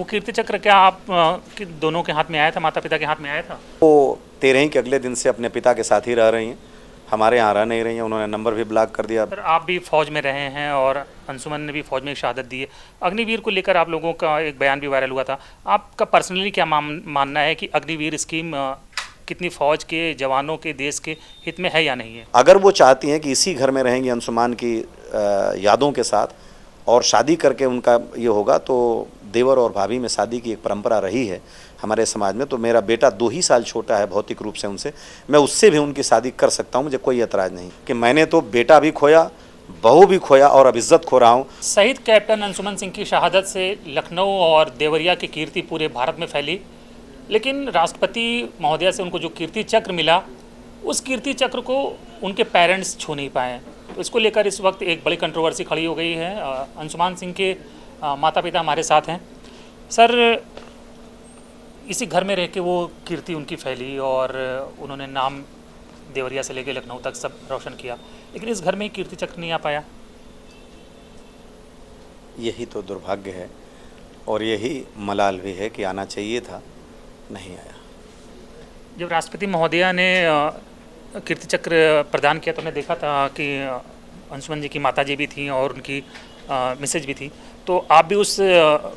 वो कीर्ति चक्र क्या आप दोनों के हाथ में आया था, माता पिता के हाथ में आया था? वो 13 के अगले दिन से अपने पिता के साथ ही रह रही हैं, हमारे यहाँ रह नहीं रही हैं। उन्होंने नंबर भी ब्लॉक कर दिया। सर आप भी फौज में रहे हैं और अंशुमन ने भी फौज में एक शहादत दी है। अग्निवीर को लेकर आप लोगों का एक बयान भी वायरल हुआ था। आपका पर्सनली क्या मानना है कि अग्निवीर स्कीम कितनी फौज के जवानों के देश के हित में है या नहीं है? अगर वो चाहती हैं कि इसी घर में रहेंगी अंशुमान की यादों के साथ और शादी करके उनका ये होगा, तो देवर और भाभी में शादी की एक परंपरा रही है हमारे समाज में। तो मेरा बेटा 2 ही साल छोटा है भौतिक रूप से उनसे, मैं उससे भी उनकी शादी कर सकता हूँ, मुझे कोई एतराज़ नहीं। कि मैंने तो बेटा भी खोया, बहू भी खोया और अब इज्जत खो रहा हूँ। शहीद कैप्टन अंशुमन सिंह की शहादत से लखनऊ और देवरिया की कीर्ति पूरे भारत में फैली, लेकिन राष्ट्रपति महोदया से उनको जो कीर्ति चक्र मिला, उस कीर्ति चक्र को उनके पेरेंट्स छू नहीं पाए। तो इसको लेकर इस वक्त एक बड़ी कंट्रोवर्सी खड़ी हो गई है। अंशुमान सिंह के माता पिता हमारे साथ हैं। सर, इसी घर में रह के वो कीर्ति उनकी फैली और उन्होंने नाम देवरिया से लेकर लखनऊ तक सब रोशन किया, लेकिन इस घर में ही कीर्ति चक्र नहीं आ पाया। यही तो दुर्भाग्य है और यही मलाल भी है कि आना चाहिए था, नहीं आया। जब राष्ट्रपति महोदया ने कीर्ति चक्र प्रदान किया तो हमने देखा था कि अंशुमन जी की माताजी भी थी और उनकी मिसेज भी थी, तो आप भी उस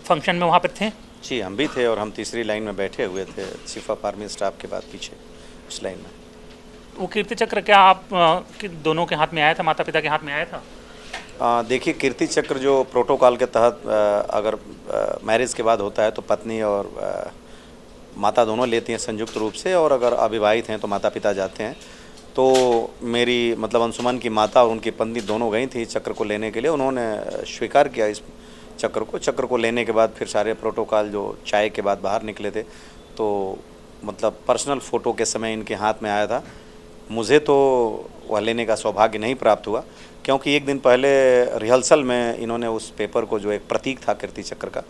फंक्शन में वहाँ पर थे? जी, हम भी थे और हम तीसरी लाइन में बैठे हुए थे, चीफ ऑफ आर्मी स्टाफ के बाद पीछे उस लाइन में। वो कीर्ति चक्र क्या आप दोनों के हाथ में आया था, माता पिता के हाथ में आया था? देखिए, कीर्ति चक्र जो प्रोटोकॉल के तहत अगर मैरिज के बाद होता है तो पत्नी और माता दोनों लेती हैं संयुक्त रूप से, और अगर अविवाहित हैं तो माता पिता जाते हैं। तो मेरी मतलब अंशुमन की माता और उनकी पत्नी दोनों गई थी चक्र को लेने के लिए। उन्होंने स्वीकार किया इस चक्र को लेने के बाद फिर सारे प्रोटोकॉल जो चाय के बाद बाहर निकले थे, तो मतलब पर्सनल फ़ोटो के समय इनके हाथ में आया था। मुझे तो वह लेने का सौभाग्य नहीं प्राप्त हुआ, क्योंकि एक दिन पहले रिहर्सल में इन्होंने उस पेपर को, जो एक प्रतीक था कीर्ति चक्र का,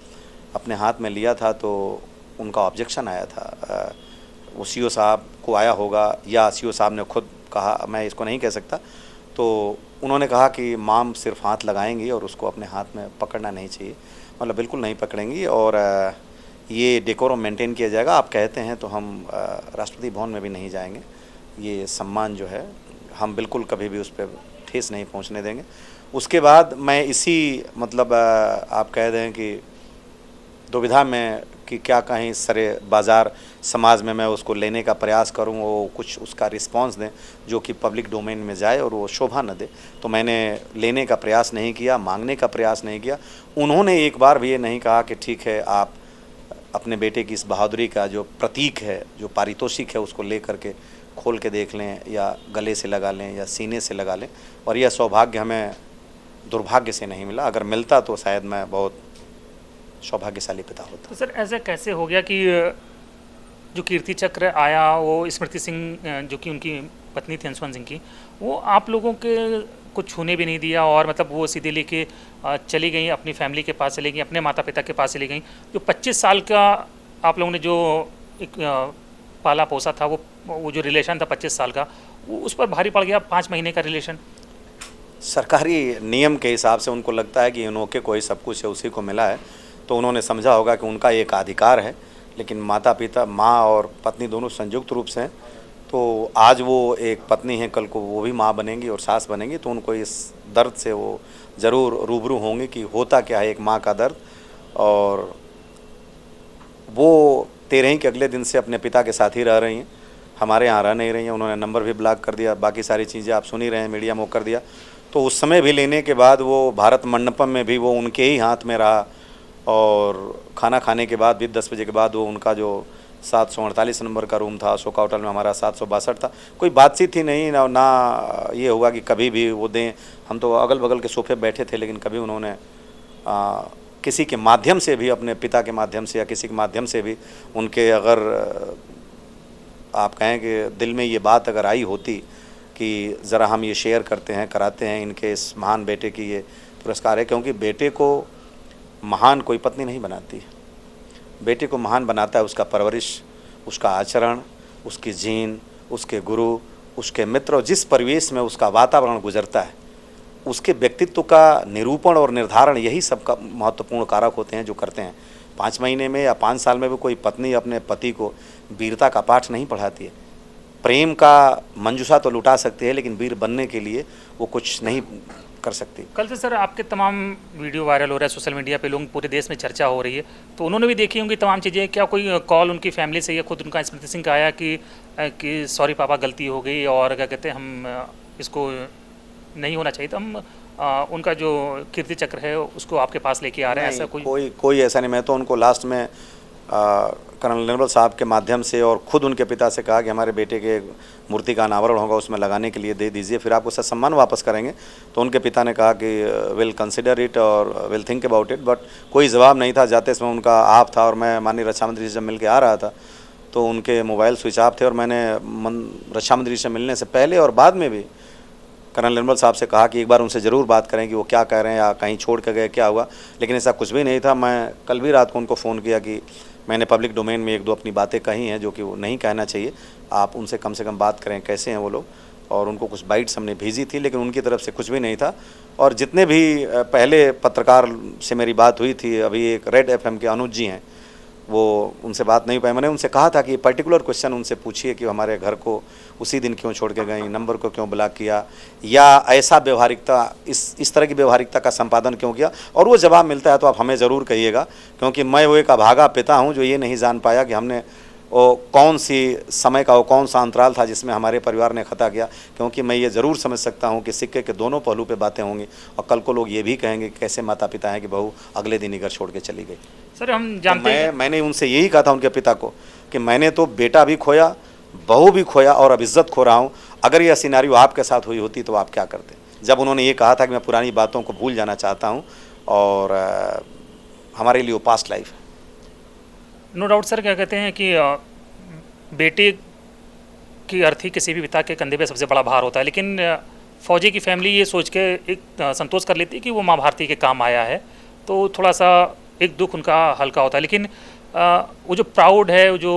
अपने हाथ में लिया था। तो उनका ऑब्जेक्शन आया था। वो सीओ साहब को आया होगा या सीओ साहब ने खुद कहा, मैं इसको नहीं कह सकता। तो उन्होंने कहा कि माम सिर्फ हाथ लगाएंगी और उसको अपने हाथ में पकड़ना नहीं चाहिए, मतलब बिल्कुल नहीं पकड़ेंगी, और ये डेकोरम मेंटेन किया जाएगा। आप कहते हैं तो हम राष्ट्रपति भवन में भी नहीं जाएंगे। ये सम्मान जो है हम बिल्कुल कभी भी उस पर ठेस नहीं पहुंचने देंगे। उसके बाद मैं इसी मतलब आप कह दें कि दुविधा में कि क्या कहीं सरे बाज़ार समाज में मैं उसको लेने का प्रयास करूं, वो कुछ उसका रिस्पांस दें जो कि पब्लिक डोमेन में जाए और वो शोभा न दे। तो मैंने लेने का प्रयास नहीं किया, मांगने का प्रयास नहीं किया। उन्होंने एक बार भी ये नहीं कहा कि ठीक है, आप अपने बेटे की इस बहादुरी का जो प्रतीक है, जो पारितोषिक है, उसको ले करके खोल के देख लें या गले से लगा लें या सीने से लगा लें। और यह सौभाग्य हमें दुर्भाग्य से नहीं मिला। अगर मिलता तो शायद मैं बहुत सौभाग्यशाली पिता होता। तो सर, ऐसा कैसे हो गया कि जो कीर्ति चक्र आया वो स्मृति सिंह जो कि उनकी पत्नी थी अंशुमन सिंह की, वो आप लोगों के को छूने भी नहीं दिया और मतलब वो सीधे लेके चली गई, अपनी फैमिली के पास चली गई, अपने माता पिता के पास चली गई। जो 25 साल का आप लोगों ने जो एक पाला पोसा था, वो जो रिलेशन था 25 साल का, वो उस पर भारी पड़ गया 5 महीने का रिलेशन। सरकारी नियम के हिसाब से उनको लगता है कि इनोके को ही सब कुछ है, उसी को मिला है, तो उन्होंने समझा होगा कि उनका एक अधिकार है। लेकिन माता पिता, माँ और पत्नी दोनों संयुक्त रूप से हैं, तो आज वो एक पत्नी हैं, कल को वो भी माँ बनेंगी और सास बनेंगी, तो उनको इस दर्द से वो ज़रूर रूबरू होंगे कि होता क्या है एक माँ का दर्द। और वो 13 के अगले दिन से अपने पिता के साथ ही रह रही हैं, हमारे यहाँ रह नहीं रही हैं। उन्होंने नंबर भी ब्लॉक कर दिया, बाकी सारी चीज़ें आप सुन ही रहे हैं, मीडिया में कर दिया। तो उस समय भी लेने के बाद वो भारत मंडपम में भी वो उनके ही हाथ में रहा, और खाना खाने के बाद भी 10 बजे के बाद वो उनका जो 748 नंबर का रूम था अशोका होटल में, हमारा 762 था, कोई बातचीत ही नहीं ना ये हुआ कि कभी भी वो दें। हम तो अगल बगल के सोफे बैठे थे, लेकिन कभी उन्होंने किसी के माध्यम से भी, अपने पिता के माध्यम से या किसी के माध्यम से भी, उनके अगर आप कहें कि दिल में ये बात अगर आई होती कि ज़रा हम ये शेयर करते हैं, कराते हैं इनके इस महान बेटे की ये पुरस्कार है। क्योंकि बेटे को महान कोई पत्नी नहीं बनाती, बेटे को महान बनाता है उसका परवरिश, उसका आचरण, उसकी जीन, उसके गुरु, उसके मित्र, और जिस परिवेश में उसका वातावरण गुजरता है, उसके व्यक्तित्व का निरूपण और निर्धारण, यही सब का महत्वपूर्ण कारक होते हैं जो करते हैं 5 महीने में या 5 साल में भी कोई पत्नी अपने पति को वीरता का पाठ नहीं पढ़ाती है। प्रेम का मंजूषा तो लुटा सकती है, लेकिन वीर बनने के लिए वो कुछ नहीं कर सकती। कल से सर आपके तमाम वीडियो वायरल हो रहा है सोशल मीडिया पे, लोग पूरे देश में चर्चा हो रही है, तो उन्होंने भी देखी होंगी तमाम चीज़ें। क्या कोई कॉल उनकी फैमिली से या खुद उनका स्मृति सिंह का आया कि सॉरी पापा गलती हो गई और क्या कहते हैं हम इसको नहीं होना चाहिए, तो हम उनका जो कीर्ति चक्र है उसको आपके पास लेके आ रहे हैं, ऐसा कोई ऐसा नहीं। मैं तो उनको लास्ट में कर्नल निर्मल साहब के माध्यम से और ख़ुद उनके पिता से कहा कि हमारे बेटे के मूर्ति का अनावरण होगा, उसमें लगाने के लिए दे दीजिए, फिर आप उसका सम्मान वापस करेंगे। तो उनके पिता ने कहा कि विल कंसिडर इट और will think about it, but कोई जवाब नहीं था। जाते समय उनका आप था और मैं माननीय रक्षा मंत्री से जब मिल के आ रहा था तो उनके मोबाइल स्विच ऑफ थे, और मैंने रक्षा मंत्री से मिलने से पहले और बाद में भी कर्नल निर्मल साहब से कहा कि एक बार उनसे ज़रूर बात करें कि वो क्या कह रहे हैं या कहीं छोड़ कर गए, क्या हुआ, लेकिन ऐसा कुछ भी नहीं था। मैं कल भी रात को उनको फ़ोन किया कि मैंने पब्लिक डोमेन में 1-2 अपनी बातें कही हैं जो कि वो नहीं कहना चाहिए, आप उनसे कम से कम बात करें कैसे हैं वो लोग, और उनको कुछ बाइट्स हमने भेजी थी, लेकिन उनकी तरफ से कुछ भी नहीं था। और जितने भी पहले पत्रकार से मेरी बात हुई थी, अभी एक रेड FM के अनुज जी हैं, वो उनसे बात नहीं पाई। मैंने उनसे कहा था कि पर्टिकुलर क्वेश्चन उनसे पूछिए कि हमारे घर को उसी दिन क्यों छोड़ के गई, नंबर को क्यों ब्लॉक किया, या ऐसा व्यवहारिकता इस तरह की व्यवहारिकता का संपादन क्यों किया, और वो जवाब मिलता है तो आप हमें ज़रूर कहिएगा, क्योंकि मैं वो एक अभागा पिता हूँ जो ये नहीं जान पाया कि हमने वो कौन सी समय का वो कौन सा अंतराल था जिसमें हमारे परिवार ने खता किया। क्योंकि मैं ये ज़रूर समझ सकता हूँ कि सिक्के के दोनों पहलू पे बातें होंगी, और कल को लोग ये भी कहेंगे कि कैसे माता पिता हैं कि बहू अगले दिन ही घर छोड़ के चली गई। सर हम जानते हैं, मैंने उनसे यही कहा था उनके पिता को कि मैंने तो बेटा भी खोया, बहू भी खोया, और अब इज्जत खो रहा हूँ। अगर यह सिनेरियो आपके साथ हुई होती तो आप क्या करते? जब उन्होंने ये कहा था कि मैं पुरानी बातों को भूल जाना चाहता हूँ और हमारे लिए वो पास्ट लाइफ है। नो डाउट सर, क्या कहते हैं कि बेटे की अर्थी किसी भी पिता के कंधे पे सबसे बड़ा भार होता है, लेकिन फौजी की फैमिली ये सोच के एक संतोष कर लेती है कि वो माँ भारती के काम आया है, तो थोड़ा सा एक दुख उनका हल्का होता है। लेकिन वो जो प्राउड है, वो जो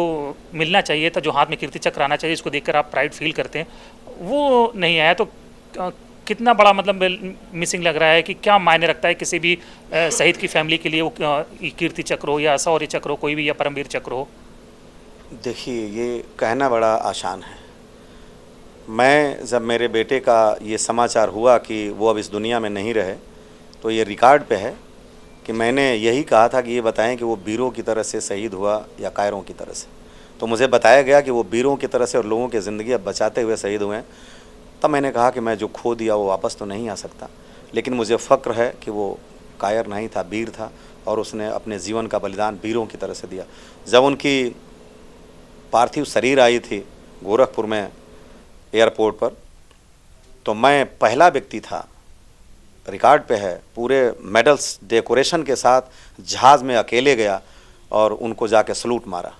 मिलना चाहिए था, जो हाथ में कीर्ति चक्र आना चाहिए, इसको देखकर आप प्राइड फील करते हैं, वो नहीं आया, तो कितना बड़ा मतलब मिसिंग लग रहा है कि क्या मायने रखता है किसी भी शहीद की फैमिली के लिए वो कीर्ति चक्र हो या शौर्य चक्र हो, कोई भी, या परमवीर चक्र हो? देखिए, ये कहना बड़ा आसान है। मैं जब मेरे बेटे का ये समाचार हुआ कि वो अब इस दुनिया में नहीं रहे, तो ये रिकॉर्ड पे है कि मैंने यही कहा था कि ये बताएं कि वो वीरों की तरह से शहीद हुआ या कायरों की तरह से। तो मुझे बताया गया कि वो वीरों की तरह से और लोगों की ज़िंदगी अब बचाते हुए शहीद हुए हैं। तब मैंने कहा कि मैं जो खो दिया वो वापस तो नहीं आ सकता, लेकिन मुझे फ़ख्र है कि वो कायर नहीं था, वीर था, और उसने अपने जीवन का बलिदान वीरों की तरह से दिया। जब उनकी पार्थिव शरीर आई थी गोरखपुर में एयरपोर्ट पर, तो मैं पहला व्यक्ति था, रिकॉर्ड पे है, पूरे मेडल्स डेकोरेशन के साथ जहाज़ में अकेले गया और उनको जाके सलूट मारा।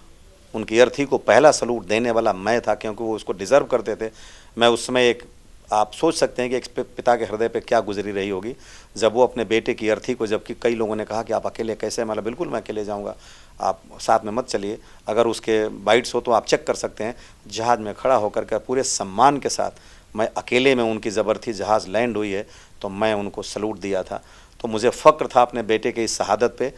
उनकी अर्थी को पहला सलूट देने वाला मैं था, क्योंकि वो उसको डिज़र्व करते थे। मैं उस समय एक, आप सोच सकते हैं कि एक पिता के हृदय पे क्या गुजरी रही होगी जब वो अपने बेटे की अर्थी को, जबकि कई लोगों ने कहा कि आप अकेले कैसे, मतलब बिल्कुल मैं अकेले जाऊंगा, आप साथ में मत चलिए, अगर उसके बाइट्स हो तो आप चेक कर सकते हैं। जहाज़ में खड़ा होकर के पूरे सम्मान के साथ मैं अकेले में, उनकी ज़बरदस्ती जहाज़ लैंड हुई है तो मैं उनको सलूट दिया था। तो मुझे फ़ख्र था अपने बेटे के इस शहादत पे।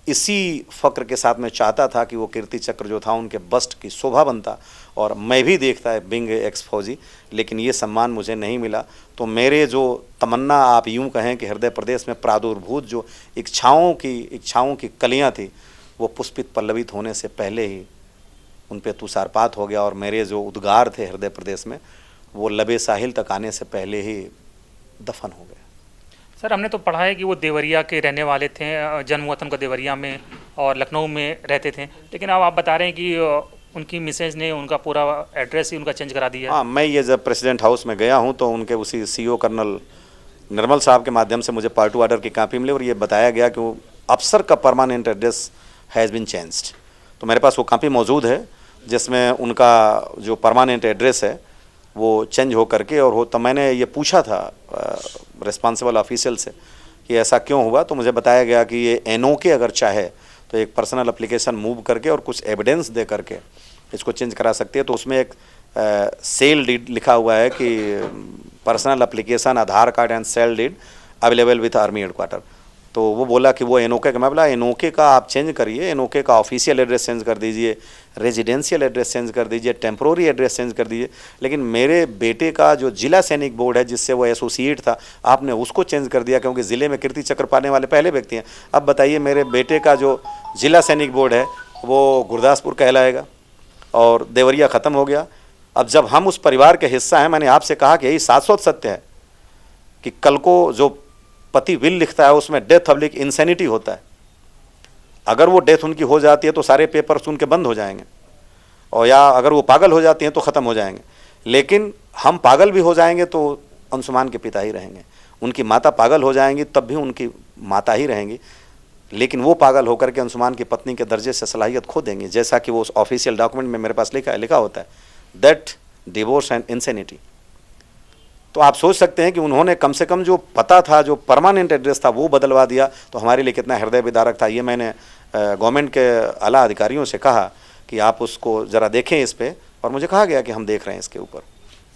इसी फ़ख्र के साथ मैं चाहता था कि वो कीर्ति चक्र जो था उनके बस्ट की शोभा बनता, और मैं भी देखता है बिंग एक्स फौजी, लेकिन ये सम्मान मुझे नहीं मिला। तो मेरे जो तमन्ना, आप यूँ कहें कि हृदय प्रदेश में प्रादुर्भूत जो इच्छाओं की कलियाँ थी, वो पुष्पित पल्लवित होने से पहले ही उन पे तुषारपात हो गया, और मेरे जो उद्गार थे हृदय प्रदेश में, वो लबे साहिल तक आने से पहले ही दफन हो गए। सर हमने तो पढ़ा है कि वो देवरिया के रहने वाले थे, जन्म वतन का देवरिया में और लखनऊ में रहते थे, लेकिन अब आप बता रहे हैं कि उनकी मिसेज ने उनका पूरा एड्रेस ही उनका चेंज करा दिया। हाँ, मैं ये जब प्रेसिडेंट हाउस में गया हूँ तो उनके उसी CO कर्नल निर्मल साहब के माध्यम से मुझे पार्ट 2 ऑर्डर की कापी मिली, और ये बताया गया कि वो अफसर का permanent address has been changed. तो मेरे पास वो कापी मौजूद है जिसमें उनका जो परमानेंट एड्रेस है वो चेंज हो करके और हो। तो मैंने ये पूछा था रिस्पॉन्सिबल ऑफिशियल से कि ऐसा क्यों हुआ, तो मुझे बताया गया कि ये NOK अगर चाहे तो एक पर्सनल एप्लीकेशन मूव करके और कुछ एविडेंस दे करके इसको चेंज करा सकती है। तो उसमें एक सेल डीड लिखा हुआ है कि personal application, Aadhaar card and sale deed available with army headquarter. तो वो बोला कि वो एनओके का, मैं बोला एनओके का आप चेंज करिए, एनओके का ऑफिशियल एड्रेस चेंज कर दीजिए, रेजिडेंशियल एड्रेस चेंज कर दीजिए, टेम्प्रोरी एड्रेस चेंज कर दीजिए, लेकिन मेरे बेटे का जो जिला सैनिक बोर्ड है जिससे वो एसोसिएट था, आपने उसको चेंज कर दिया क्योंकि ज़िले में कीर्ति चक्र पाने वाले पहले व्यक्ति हैं। अब बताइए मेरे बेटे का जो जिला सैनिक बोर्ड है वो गुरदासपुर कहलाएगा और देवरिया ख़त्म हो गया। अब जब हम उस परिवार के हिस्सा हैं, मैंने आपसे कहा कि यही शाश्वत सत्य है कि कल को जो पति विल लिखता है उसमें डेथ ऑब्लिक इंसैनिटी होता है। अगर वो डेथ उनकी हो जाती है तो सारे पेपर्स उनके बंद हो जाएंगे, और या अगर वो पागल हो जाती हैं तो ख़त्म हो जाएंगे। लेकिन हम पागल भी हो जाएंगे तो अंशुमान के पिता ही रहेंगे, उनकी माता पागल हो जाएंगी तब भी उनकी माता ही रहेंगी, लेकिन वो पागल होकर के अंशुमान की पत्नी के दर्जे से सलाहियत खो देंगी, जैसा कि वो उस ऑफिशियल डॉक्यूमेंट में मेरे पास लिखा होता है, दैट डिवोर्स एंड इंसैनिटी। तो आप सोच सकते हैं कि उन्होंने कम से कम जो पता था, जो परमानेंट एड्रेस था, वो बदलवा दिया, तो हमारे लिए कितना हृदय विदारक था। ये मैंने गवर्नमेंट के आला अधिकारियों से कहा कि आप उसको ज़रा देखें इस पर, और मुझे कहा गया कि हम देख रहे हैं इसके ऊपर।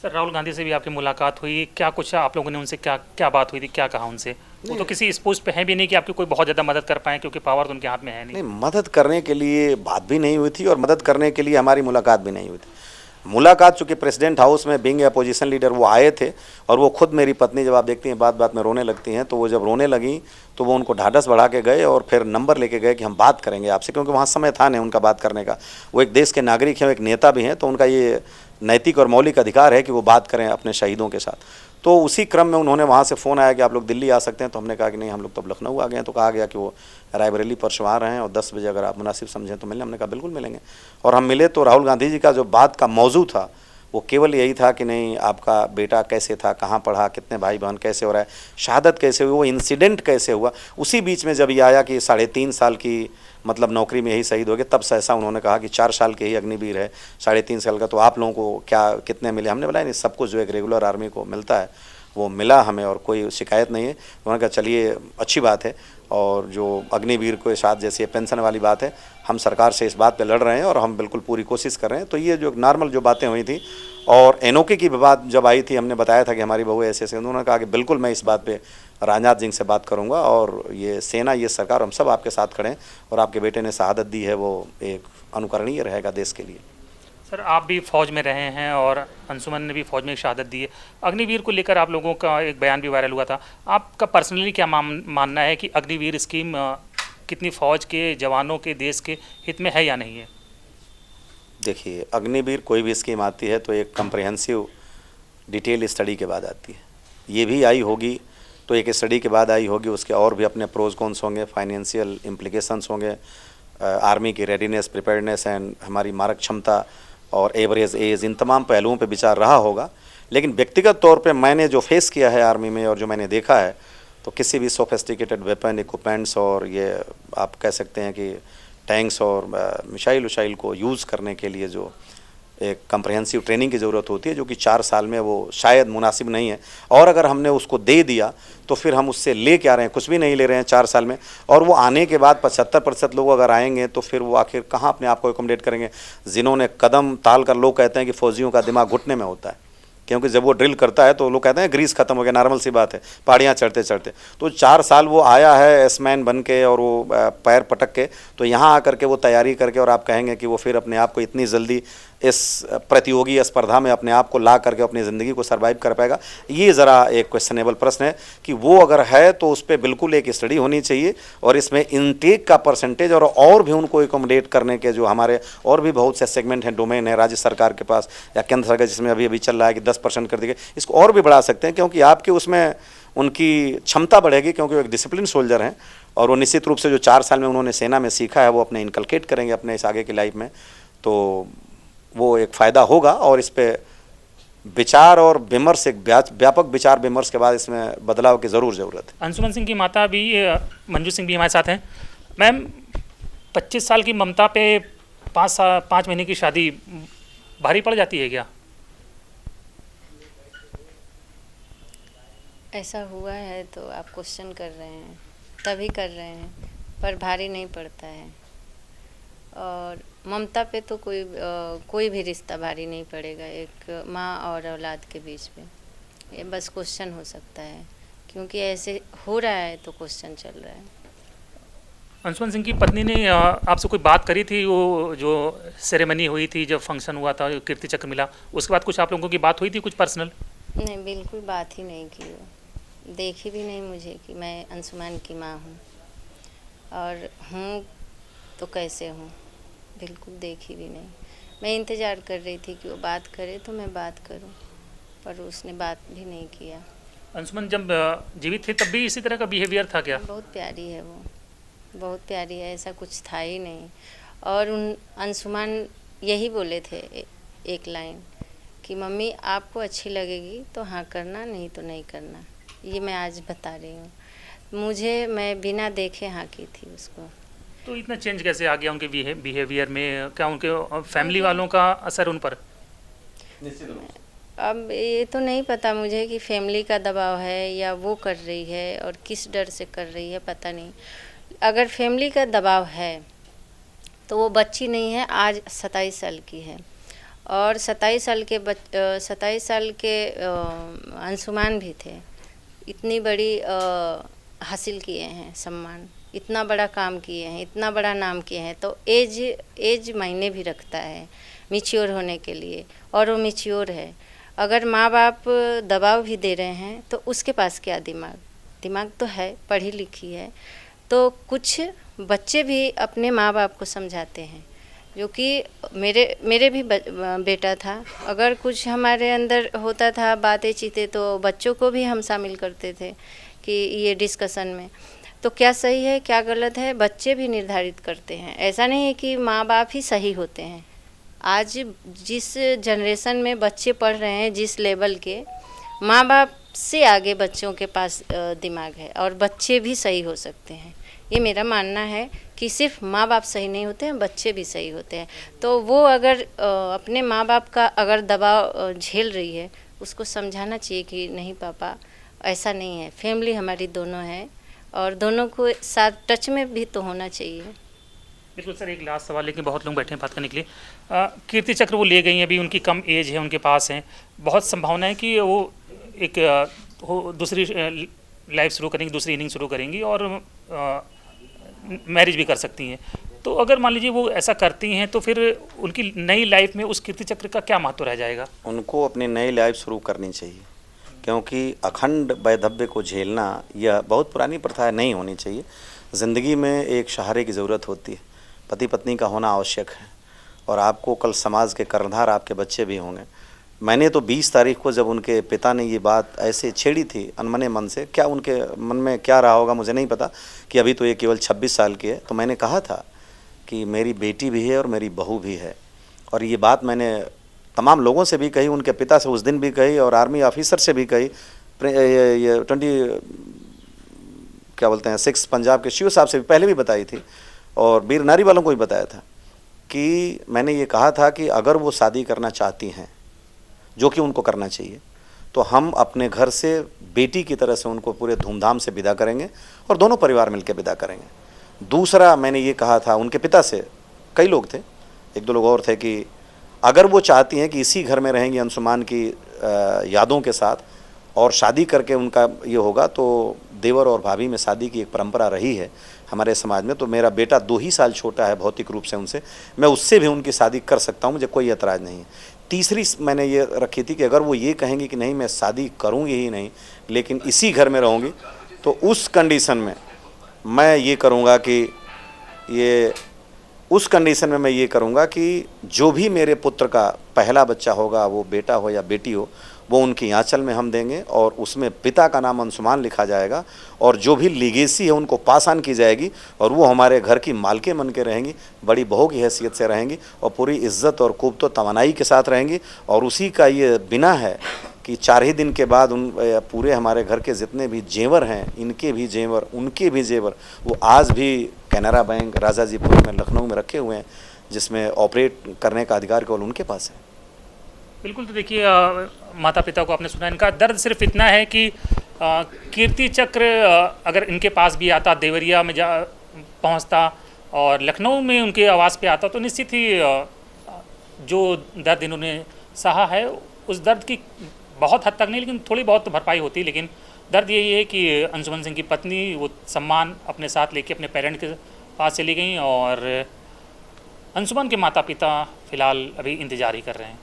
सर, राहुल गांधी से भी आपकी मुलाकात हुई, क्या कुछ आप लोगों ने उनसे क्या बात हुई थी, क्या कहा उनसे? वो तो किसी इस पोस्ट पे हैं भी नहीं कि आपकी कोई बहुत ज़्यादा मदद कर पाएँ, क्योंकि पावर तो उनके हाथ में है नहीं। मदद करने के लिए बात भी नहीं हुई थी और मदद करने के लिए हमारी मुलाकात भी नहीं हुई थी। मुलाकात चूँकि प्रेसिडेंट हाउस में बीइंग अपोजिशन लीडर वो आए थे, और वो खुद मेरी पत्नी, जब आप देखती हैं बात बात में रोने लगती हैं, तो वो जब रोने लगी तो वो उनको ढाढ़स बढ़ा के गए और फिर नंबर लेके गए कि हम बात करेंगे आपसे, क्योंकि वहाँ समय था नहीं उनका बात करने का। वो एक देश के नागरिक हैं, एक नेता भी हैं, तो उनका ये नैतिक और मौलिक अधिकार है कि वो बात करें अपने शहीदों के साथ। तो उसी क्रम में उन्होंने वहाँ से फ़ोन आया कि आप लोग दिल्ली आ सकते हैं, तो हमने कहा कि नहीं, हम लोग तो लखनऊ आ गए हैं। तो कहा गया कि वो रायबरेली परसों आ रहे हैं और 10 बजे अगर आप मुनासिब समझें तो मिलें। हमने कहा बिल्कुल मिलेंगे। और हम मिले तो राहुल गांधी जी का जो बात का मौजू था वो केवल यही था कि नहीं, आपका बेटा कैसे था, कहाँ पढ़ा, कितने भाई बहन कैसे हो रहा है, शहादत कैसे हुई, वो इंसिडेंट कैसे हुआ। उसी बीच में जब ये आया कि 3.5 साल की मतलब नौकरी में यही शहीद हो गए, तब सहसा उन्होंने कहा कि 4 साल के ही अग्निवीर है, 3.5 साल का, तो आप लोगों को क्या कितने मिले? हमने बोला नहीं, सब कुछ जो एक रेगुलर आर्मी को मिलता है वो मिला हमें और कोई शिकायत नहीं है। उन्होंने कहा चलिए अच्छी बात है, और जो अग्निवीर के साथ जैसे पेंशन वाली बात है, हम सरकार से इस बात पे लड़ रहे हैं और हम बिल्कुल पूरी कोशिश कर रहे हैं। तो ये जो नॉर्मल जो बातें हुई थी, और एनओके की बात जब आई थी, हमने बताया था कि हमारी बहू ऐसे ऐसे, उन्होंने कहा कि बिल्कुल मैं इस बात पे राजनाथ सिंह से बात करूंगा, और ये सेना, ये सरकार, हम सब आपके साथ खड़े हैं, और आपके बेटे ने शहादत दी है वो एक अनुकरणीय रहेगा देश के लिए। सर, आप भी फौज में रहे हैं और अंशुमन ने भी फौज में एक शहादत दी है। अग्निवीर को लेकर आप लोगों का एक बयान भी वायरल हुआ था। आपका पर्सनली क्या मानना है कि अग्निवीर स्कीम कितनी फौज के जवानों के, देश के हित में है या नहीं है? देखिए, अग्निवीर कोई भी स्कीम आती है तो एक कम्प्रिहेंसिव डिटेल स्टडी के बाद आती है। ये भी आई होगी तो एक स्टडी के बाद आई होगी, उसके और भी अपने प्रोज कॉन्स होंगे, फाइनेंशियल इम्प्लीकेशंस होंगे, आर्मी की रेडीनेस, प्रिपेयर्डनेस एंड हमारी मारक क्षमता और एवरेज एज, इन तमाम पहलुओं पे विचार रहा होगा। लेकिन व्यक्तिगत तौर पे मैंने जो फेस किया है आर्मी में और जो मैंने देखा है, तो किसी भी सोफिस्टिकेटेड वेपन इक्विपमेंट्स और ये आप कह सकते हैं कि टैंक्स और मिसाइल उसाइल को यूज़ करने के लिए जो एक कम्प्रहेंसिव ट्रेनिंग की ज़रूरत होती है, जो कि 4 साल में वो शायद मुनासिब नहीं है। और अगर हमने उसको दे दिया तो फिर हम उससे ले क्या रहे हैं, कुछ भी नहीं ले रहे हैं 4 साल में। और वो आने के बाद 75% लोग अगर आएंगे तो फिर वो आखिर कहाँ अपने आप को एकोमोडेट करेंगे? जिन्होंने कदम ताल कर, लोग कहते हैं कि फौजियों का दिमाग घुटने में होता है, क्योंकि जब वो ड्रिल करता है तो लोग कहते हैं ग्रीस खत्म हो गया, नॉर्मल सी बात है, पहाड़ियाँ चढ़ते चढ़ते। तो 4 साल वो आया है एसमैन बन के और वो पैर पटक के, तो यहाँ आकर के वो तैयारी करके, और आप कहेंगे कि वो फिर अपने आप को इतनी जल्दी इस प्रतियोगी स्पर्धा में अपने आप को ला करके अपनी ज़िंदगी को सर्वाइव कर पाएगा? ये ज़रा एक क्वेश्चनेबल प्रश्न है कि वो अगर है तो उस पर बिल्कुल एक स्टडी होनी चाहिए, और इसमें इनटेक का परसेंटेज और भी उनको एकोमोडेट करने के जो हमारे और भी बहुत से सेगमेंट हैं, डोमेन है राज्य सरकार के पास या केंद्र सरकार, जिसमें अभी अभी चल रहा है कि 10% कर देंगे, इसको और भी बढ़ा सकते हैं, क्योंकि आपके उसमें उनकी क्षमता बढ़ेगी, क्योंकि वो एक डिसिप्लिन सोल्जर हैं और वो निश्चित रूप से जो 4 साल में उन्होंने सेना में सीखा है वो अपने इनकलकेट करेंगे अपने इस आगे की लाइफ में, तो वो एक फ़ायदा होगा। और इस पे विचार और विमर्श, एक व्यापक विचार विमर्श के बाद इसमें बदलाव की ज़रूरत है। अंशुमन सिंह की माता भी, मंजू सिंह भी हमारे साथ हैं। मैम, 25 साल की ममता पे 5 महीने की शादी भारी पड़ जाती है क्या? ऐसा हुआ है तो आप क्वेश्चन कर रहे हैं, तभी कर रहे हैं, पर भारी नहीं पड़ता है। और ममता पे तो कोई भी रिश्ता भारी नहीं पड़ेगा एक माँ और औलाद के बीच में, ये बस क्वेश्चन हो सकता है। क्योंकि ऐसे हो रहा है तो क्वेश्चन चल रहा है। अंशुमन सिंह की पत्नी ने आपसे कोई बात करी थी, वो जो सेरेमनी हुई थी, जब फंक्शन हुआ था, कीर्ति चक्र मिला, उसके बाद कुछ आप लोगों की बात हुई थी कुछ पर्सनल? नहीं, बिल्कुल बात ही नहीं की वो, देखी भी नहीं मुझे कि मैं अंशुमान की माँ हूँ, और हूँ तो कैसे हूँ, बिल्कुल देखी भी नहीं। मैं इंतज़ार कर रही थी कि वो बात करे तो मैं बात करूँ, पर उसने बात भी नहीं किया। अंशुमन जब जीवित थे तब भी इसी तरह का बिहेवियर था क्या? बहुत प्यारी है वो, बहुत प्यारी है, ऐसा कुछ था ही नहीं। और उन अंशुमान यही बोले थे एक लाइन कि मम्मी आपको अच्छी लगेगी तो हाँ करना, नहीं तो नहीं करना। ये मैं आज बता रही हूँ, मुझे, मैं बिना देखे हाँ की थी उसको। तो इतना चेंज कैसे आ गया उनके बिहेवियर में? क्या उनके फैमिली वालों का असर उन पर? अब ये तो नहीं पता मुझे कि फैमिली का दबाव है या वो कर रही है और किस डर से कर रही है, पता नहीं। अगर फैमिली का दबाव है तो वो बच्ची नहीं है, आज 27 साल की है, और 27 साल के अंशुमान भी थे, इतनी बड़ी हासिल किए हैं सम्मान, इतना बड़ा काम किए हैं, इतना बड़ा नाम किए हैं, तो एज मायने भी रखता है मैच्योर होने के लिए, और वो मैच्योर है। अगर माँ बाप दबाव भी दे रहे हैं तो उसके पास क्या दिमाग तो है, पढ़ी लिखी है, तो कुछ बच्चे भी अपने माँ बाप को समझाते हैं, जो कि मेरे भी बेटा था, अगर कुछ हमारे अंदर होता था बातें चीतें तो बच्चों को भी हम शामिल करते थे कि ये डिस्कशन में, तो क्या सही है क्या गलत है बच्चे भी निर्धारित करते हैं। ऐसा नहीं है कि माँ बाप ही सही होते हैं। आज जिस जनरेशन में बच्चे पढ़ रहे हैं, जिस लेवल के, माँ बाप से आगे बच्चों के पास दिमाग है, और बच्चे भी सही हो सकते हैं। ये मेरा मानना है कि सिर्फ माँ बाप सही नहीं होते हैं, बच्चे भी सही होते हैं। तो वो अगर अपने माँ बाप का अगर दबाव झेल रही है, उसको समझाना चाहिए कि नहीं पापा ऐसा नहीं है, फैमिली हमारी दोनों है, और दोनों को साथ टच में भी तो होना चाहिए। बिल्कुल सर, एक लास्ट सवाल, लेकिन बहुत लोग बैठे हैं बात करने के लिए। कीर्ति चक्र वो ले गई हैं, अभी उनकी कम एज है, उनके पास है, बहुत संभावना है कि वो एक दूसरी लाइफ शुरू करेंगी, दूसरी इनिंग शुरू करेंगी, और मैरिज भी कर सकती हैं। तो अगर मान लीजिए वो ऐसा करती हैं तो फिर उनकी नई लाइफ में उस कीर्ति चक्र का क्या महत्व रह जाएगा? उनको अपनी नई लाइफ शुरू करनी चाहिए, क्योंकि अखंड वैधव्य को झेलना यह बहुत पुरानी प्रथा है, नहीं होनी चाहिए। ज़िंदगी में एक सहारे की ज़रूरत होती है, पति पत्नी का होना आवश्यक है, और आपको कल समाज के कर्णधार आपके बच्चे भी होंगे। मैंने तो 20 तारीख को जब उनके पिता ने ये बात ऐसे छेड़ी थी अनमने मन से, क्या उनके मन में क्या रहा होगा मुझे नहीं पता, कि अभी तो ये केवल 26 साल की है, तो मैंने कहा था कि मेरी बेटी भी है और मेरी बहू भी है। और ये बात मैंने तमाम लोगों से भी कही, उनके पिता से उस दिन भी कही, और आर्मी ऑफिसर से भी कही, ये 20 क्या बोलते हैं 6 पंजाब के शिव साहब से भी पहले भी बताई थी, और वीर नारी वालों को भी बताया था कि मैंने ये कहा था कि अगर वो शादी करना चाहती हैं, जो कि उनको करना चाहिए, तो हम अपने घर से बेटी की तरह से उनको पूरे धूमधाम से विदा करेंगे, और दोनों परिवार मिलकर विदा करेंगे। दूसरा मैंने ये कहा था उनके पिता से, कई लोग थे, 1-2 लोग और थे, कि अगर वो चाहती हैं कि इसी घर में रहेंगी अंशुमान की यादों के साथ, और शादी करके उनका ये होगा, तो देवर और भाभी में शादी की एक परंपरा रही है हमारे समाज में, तो मेरा बेटा 2 ही साल छोटा है भौतिक रूप से उनसे, मैं उससे भी उनकी शादी कर सकता हूँ, मुझे कोई एतराज़ नहीं है। तीसरी मैंने ये रखी थी कि अगर वो ये कहेंगी कि नहीं मैं शादी करूँगी ही नहीं, लेकिन इसी घर में रहूँगी, तो उस कंडीशन में मैं ये करूँगा कि जो भी मेरे पुत्र का पहला बच्चा होगा, वो बेटा हो या बेटी हो, वो उनकी आंचल में हम देंगे, और उसमें पिता का नाम अंशुमान लिखा जाएगा, और जो भी लीगेसी है उनको पास ऑन की जाएगी, और वो हमारे घर की मालके बन के रहेंगी, बड़ी बहू की हैसियत से रहेंगी, और पूरी इज्जत और खूब तो तवानाई के साथ रहेंगी। और उसी का ये बिना है कि 4 ही दिन के बाद उन पूरे हमारे घर के जितने भी जेवर हैं, इनके भी जेवर, उनके भी जेवर, वो आज भी कैनरा बैंक राजाजीपुर में लखनऊ में रखे हुए हैं, जिसमें ऑपरेट करने का अधिकार केवल उनके पास है। बिल्कुल, तो देखिए माता पिता को आपने सुना, इनका दर्द सिर्फ इतना है कि कीर्ति चक्र अगर इनके पास भी आता, देवरिया में जा पहुँचता और लखनऊ में उनके आवास पे आता, तो निश्चित ही जो दर्द इन्होंने सहा है, उस दर्द की बहुत हद तक नहीं, लेकिन थोड़ी बहुत तो भरपाई होती, लेकिन दर्द यही है कि अंशुमन सिंह की पत्नी वो सम्मान अपने साथ लेके अपने पेरेंट के पास चली गई और अंशुमन के माता पिता फ़िलहाल अभी इंतज़ार ही कर रहे हैं।